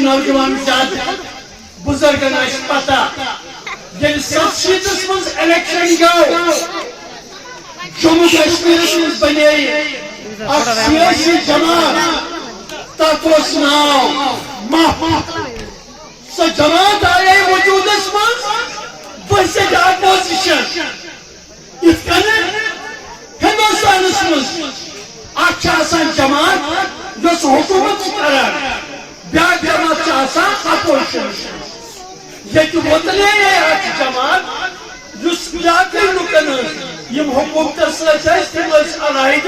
नौजवान बुजुर्गन पता इलेक्शन गो जम्मू कश्मीर बने सियासी जमात तथ नाव मफ सो जमात आये वजूद मज अपोजिशन हिंदुस्तान मज जमात हुकूमत करान ब्या जमात अपोजिशन ये वोतले जमात लुकन हुकूमत अलहद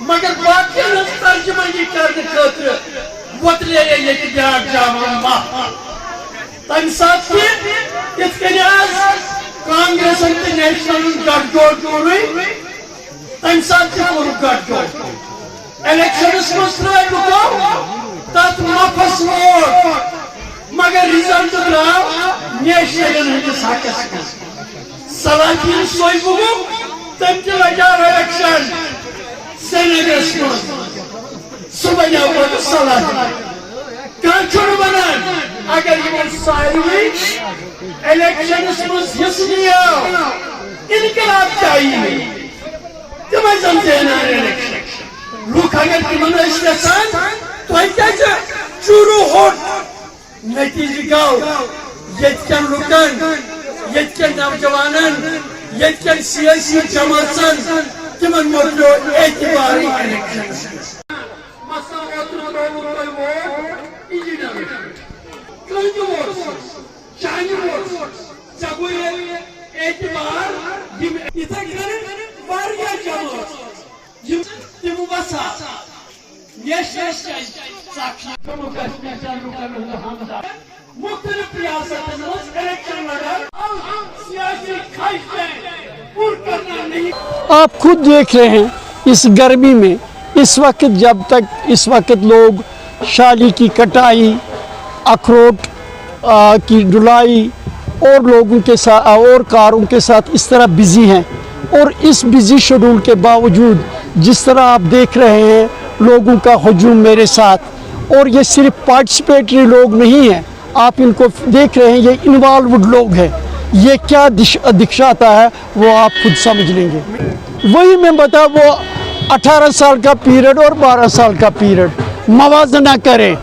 मगर बाकी तर्जमनी करने खतर वोतले ब्या जमात तम सात कांग्रेस नेशनल गठजोड़ तम सात गठजोड़ इलेक्शन लुको तथ मफस वोट मगर रिजल्ट द्राव नेशनल हकस सलाहीन सोयबुगु तम लगा इलेक्शन श्रीनगरस सह बनो पे सलाही कह वन अगर सारे इलेक्शन मज इनकलाब चाहिए तम जेनान इलेक्शन लुक अगर तिमन चूरू होट नतीज गो ये लुकन ये नौजवान ये सियासी जमातन तिमन मोकलो एतबार इलेक्शन आप खुद देख रहे हैं इस गर्मी में इस वक्त लोग शाली की कटाई अखरोट की ढुलाई और लोगों के साथ और कारों के साथ इस तरह बिजी हैं और इस बिजी शेड्यूल के बावजूद जिस तरह आप देख रहे हैं लोगों का हजूम मेरे साथ और ये सिर्फ पार्टिसिपेटरी लोग नहीं हैं आप इनको देख रहे हैं ये इन्वॉल्वड लोग हैं ये क्या दिखाता है वो आप खुद समझ लेंगे वही मैं बता वो 18 साल का पीरियड और 12 साल का पीरियड मवाजना करें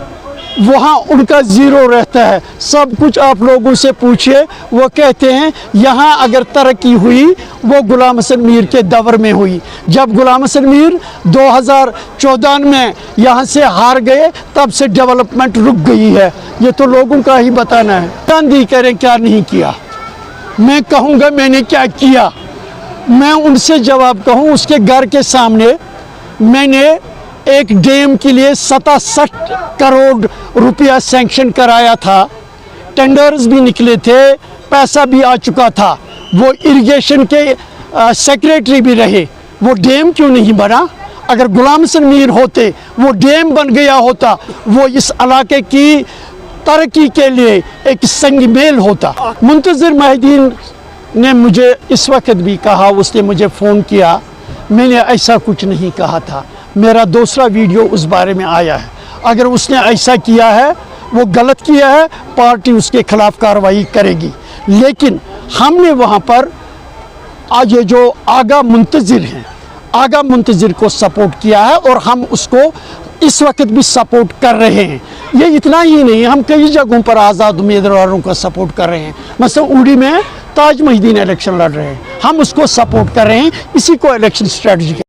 वहाँ उनका ज़ीरो रहता है सब कुछ आप लोगों से पूछिए वो कहते हैं यहाँ अगर तरक्की हुई वो गुलाम हसन मीर के दौर में हुई जब गुलाम हसन मीर 2014 में यहाँ से हार गए तब से डेवलपमेंट रुक गई है ये तो लोगों का ही बताना है गांधी करें क्या नहीं किया मैं कहूँगा मैंने क्या किया मैं उनसे जवाब कहूँ उसके घर के सामने मैंने एक डैम के लिए 67 करोड़ रुपया सैंक्शन कराया था टेंडर्स भी निकले थे पैसा भी आ चुका था वो इरिगेशन के सेक्रेटरी भी रहे वो डैम क्यों नहीं बना अगर गुलाम हसन मीर होते वो डैम बन गया होता वो इस इलाके की तरक्की के लिए एक संगमेल होता मुंतज़िर महिदीन ने मुझे इस वक्त भी कहा उसने मुझे फ़ोन किया मैंने ऐसा कुछ नहीं कहा था मेरा दूसरा वीडियो उस बारे में आया है अगर उसने ऐसा किया है वो गलत किया है पार्टी उसके खिलाफ कार्रवाई करेगी लेकिन हमने वहाँ पर आज ये जो आगा मुंतज़िर हैं आगा मुंतज़िर को सपोर्ट किया है और हम उसको اس وقت بھی سپورٹ کر رہے ہیں. یہ اتنا ہی نہیں، ہم کئی جگہوں پر آزاد امیدواروں کا سپورٹ کر رہے ہیں. مثلا اوڑی میں تاج محی الدین الیکشن لڑ رہے ہیں، ہم اس کو سپورٹ کر رہے ہیں. اسی کو الیکشن اسٹریٹجی